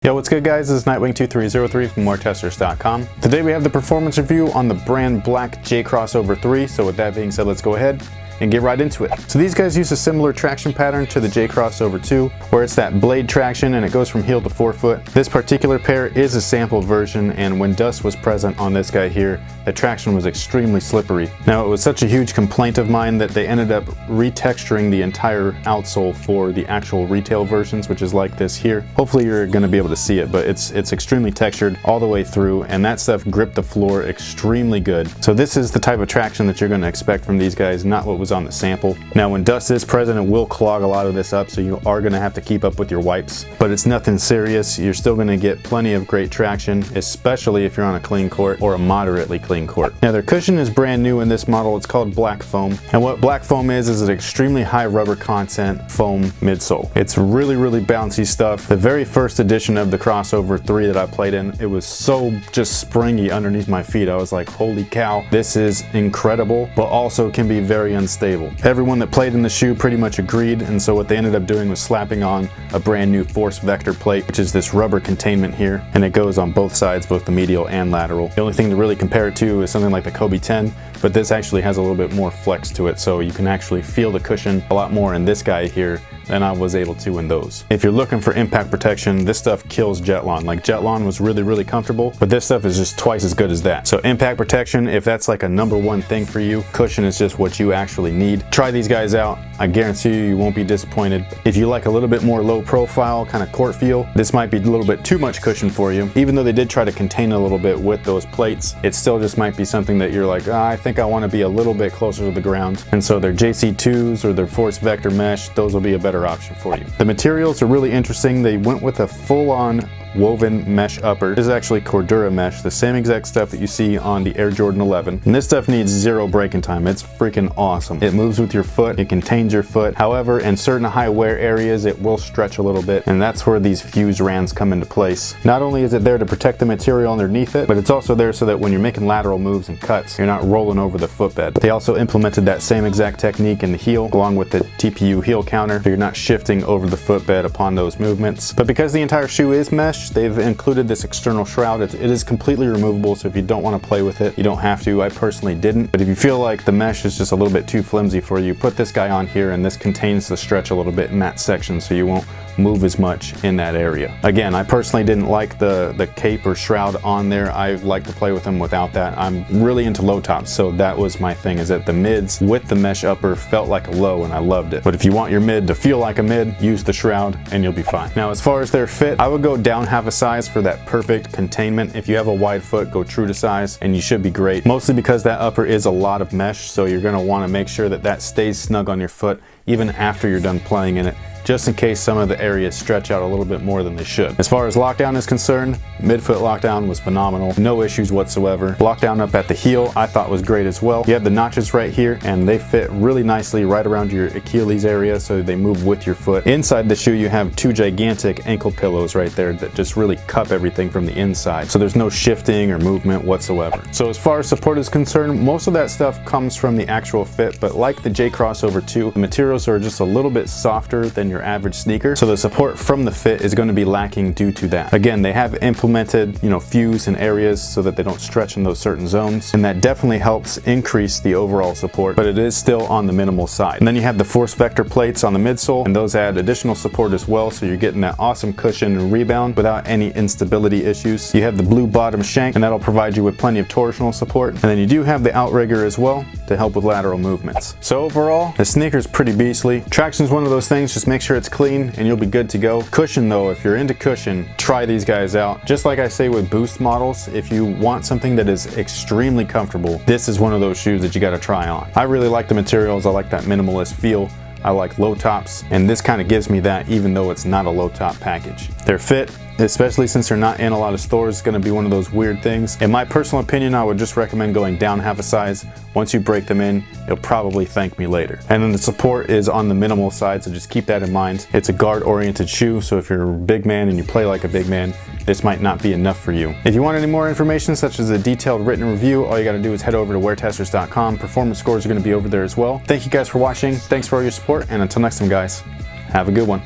Yo, what's good guys? This is Nightwing2303 from WearTesters.com. Today we have the performance review on the BrandBlack J Crossover 3, so with that being said, let's go ahead and get right into it. So these guys use a similar traction pattern to the J Crossover 2, where it's that blade traction and it goes from heel to forefoot. This particular pair is a sample version, and when dust was present on this guy here, the traction was extremely slippery. Now, it was such a huge complaint of mine that they ended up retexturing the entire outsole for the actual retail versions, which is like this here. Hopefully you're going to be able to see it, but it's extremely textured all the way through, and that stuff gripped the floor extremely good. So this is the type of traction that you're going to expect from these guys, not what was on the sample. Now, when dust is present, it will clog a lot of this up, so you are going to have to keep up with your wipes, but it's nothing serious. You're still going to get plenty of great traction, especially if you're on a clean court or a moderately clean court. Now, their cushion is brand new in this model. It's called Black Foam, and what Black Foam is an extremely high rubber content foam midsole. It's really bouncy stuff. The very first edition of the Crossover 3 that I played in, it was so just springy underneath my feet. I was like, holy cow, this is incredible, but also can be very unstable. Everyone that played in the shoe pretty much agreed, and so what they ended up doing was slapping on a brand new force vector plate, which is this rubber containment here, and it goes on both sides, both the medial and lateral. The only thing to really compare it to is something like the Kobe 10, but this actually has a little bit more flex to it, so you can actually feel the cushion a lot more in this guy here than I was able to in those. If you're looking for impact protection, this stuff kills Jetlon. Like, Jetlon was really comfortable, but this stuff is just twice as good as that. So impact protection, if that's like a #1 thing for you, cushion is just what you actually need. Try these guys out. I guarantee you won't be disappointed. If you like a little bit more low profile kind of court feel, this might be a little bit too much cushion for you. Even though they did try to contain a little bit with those plates, it still just might be something that you're like, I think I want to be a little bit closer to the ground. And so their JC2s or their force vector mesh, those will be a better option for you. The materials are really interesting. They went with a full-on woven mesh upper. This is actually Cordura mesh, the same exact stuff that you see on the Air Jordan 11. And this stuff needs 0 breaking time. It's freaking awesome. It moves with your foot, it contains your foot. However, in certain high wear areas, it will stretch a little bit, and that's where these fuse rands come into place. Not only is it there to protect the material underneath it, but it's also there so that when you're making lateral moves and cuts, you're not rolling over the footbed. They also implemented that same exact technique in the heel, along with the TPU heel counter, so you're not shifting over the footbed upon those movements. But because the entire shoe is mesh, they've included this external shroud. It is completely removable, so if you don't want to play with it, you don't have to. I personally didn't, but if you feel like the mesh is just a little bit too flimsy for you, put this guy on here, and this contains the stretch a little bit in that section, so you won't move as much in that area. Again, I personally didn't like the cape or shroud on there. I like to play with them without that. I'm really into low tops, so that was my thing, is that the mids with the mesh upper felt like a low, and I loved it. But if you want your mid to feel like a mid, use the shroud and you'll be fine. Now, as far as their fit, I would go down half a size for that perfect containment. If you have a wide foot, go true to size and you should be great. Mostly because that upper is a lot of mesh, so you're gonna wanna make sure that that stays snug on your foot even after you're done playing in it, just in case some of the areas stretch out a little bit more than they should. As far as lockdown is concerned, midfoot lockdown was phenomenal. No issues whatsoever. Lockdown up at the heel I thought was great as well. You have the notches right here, and they fit really nicely right around your Achilles area, so they move with your foot. Inside the shoe, you have 2 gigantic ankle pillows right there that just really cup everything from the inside, so there's no shifting or movement whatsoever. So as far as support is concerned, most of that stuff comes from the actual fit, but like the J Crossover 2, the materials are just a little bit softer than your average sneaker, so the support from the fit is going to be lacking due to that. Again, they have implemented, fuse in areas so that they don't stretch in those certain zones, and that definitely helps increase the overall support, but it is still on the minimal side. And then you have the force vector plates on the midsole, and those add additional support as well, so you're getting that awesome cushion and rebound without any instability issues. You have the blue bottom shank, and that'll provide you with plenty of torsional support, and then you do have the outrigger as well to help with lateral movements. So overall, the sneaker's pretty beastly. Traction's one of those things, just make sure it's clean and you'll be good to go. Cushion though, if you're into cushion, try these guys out. Just like I say with Boost models, if you want something that is extremely comfortable, this is one of those shoes that you got to try on. I really like the materials. I like that minimalist feel. I like low tops, and this kind of gives me that even though it's not a low top package. Their fit, especially since they're not in a lot of stores, is going to be one of those weird things. In my personal opinion, I would just recommend going down half a size. Once you break them in, you'll probably thank me later. And then the support is on the minimal side, so just keep that in mind. It's a guard-oriented shoe, so if you're a big man and you play like a big man, this might not be enough for you. If you want any more information, such as a detailed written review, all you gotta do is head over to WearTesters.com. Performance scores are gonna be over there as well. Thank you guys for watching. Thanks for all your support, and until next time, guys, have a good one.